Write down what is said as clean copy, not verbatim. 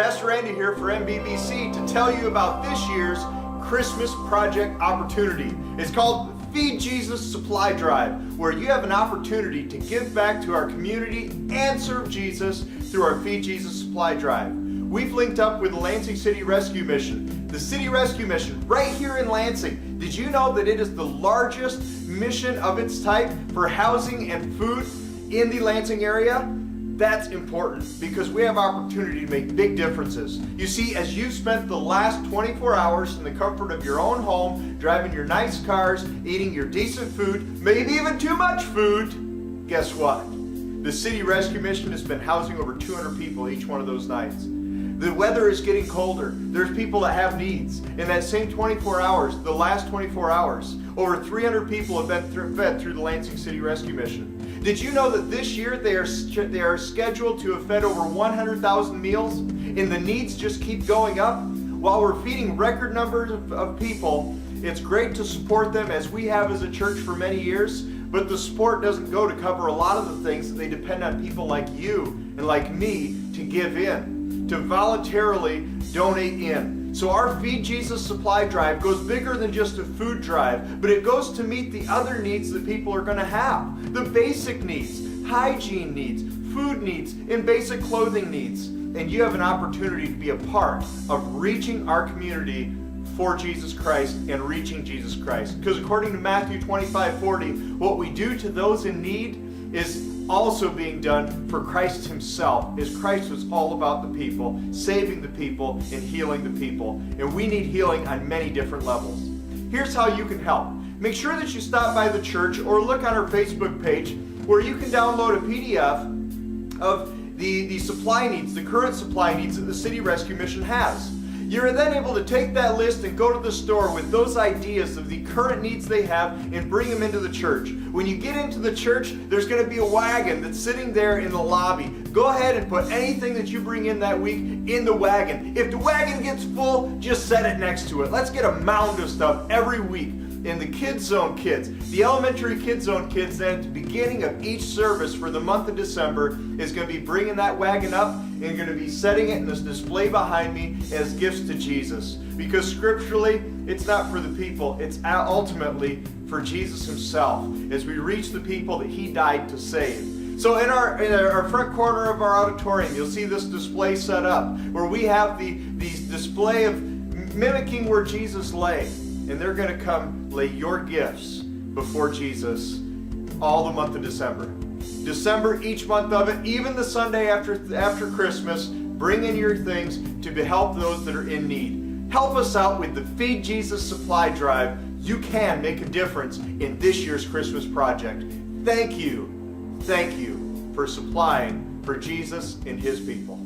Pastor Randy here for MBBC to tell you about this year's Christmas project opportunity. It's called Feed Jesus Supply Drive, where you have an opportunity to give back to our community and serve Jesus through our Feed Jesus Supply Drive. We've linked up with the Lansing City Rescue Mission. The City Rescue Mission right here in Lansing. Did you know that it is the largest mission of its type for housing and food in the Lansing area? That's important because we have opportunity to make big differences. You see, as you've spent the last 24 hours in the comfort of your own home, driving your nice cars, eating your decent food, maybe even too much food, guess what? The City Rescue Mission has been housing over 200 people each one of those nights. The weather is getting colder. There's people that have needs. In that same 24 hours, the last 24 hours, over 300 people have been fed through the Lansing City Rescue Mission. Did you know that this year they are scheduled to have fed over 100,000 meals? And the needs just keep going up? While we're feeding record numbers of people, it's great to support them as we have as a church for many years, but the support doesn't go to cover a lot of the things that they depend on people like you and like me to give in, to voluntarily donate in. So our Feed Jesus Supply Drive goes bigger than just a food drive, but it goes to meet the other needs that people are going to have. The basic needs, hygiene needs, food needs, and basic clothing needs. And you have an opportunity to be a part of reaching our community for Jesus Christ and reaching Jesus Christ. Because according to Matthew 25:40, what we do to those in need is also being done for Christ himself, as Christ was all about the people, saving the people and healing the people. And we need healing on many different levels. Here's how you can help. Make sure that you stop by the church or look on our Facebook page where you can download a PDF of the supply needs, the current supply needs that the City Rescue Mission has. You're then able to take that list and go to the store with those ideas of the current needs they have and bring them into the church. When you get into the church, there's going to be a wagon that's sitting there in the lobby. Go ahead and put anything that you bring in that week in the wagon. If the wagon gets full, just set it next to it. Let's get a mound of stuff every week. In the Kids Zone kids, the elementary Kids Zone kids, then at the beginning of each service for the month of December is going to be bringing that wagon up and going to be setting it in this display behind me as gifts to Jesus. Because scripturally, it's not for the people, it's ultimately for Jesus himself as we reach the people that he died to save. So in our front corner of our auditorium, you'll see this display set up where we have the display of mimicking where Jesus lay. And they're going to come lay your gifts before Jesus all the month of December. December, each month of it, even the Sunday after Christmas, bring in your things to help those that are in need. Help us out with the Feed Jesus Supply Drive. You can make a difference in this year's Christmas project. Thank you for supplying for Jesus and his people.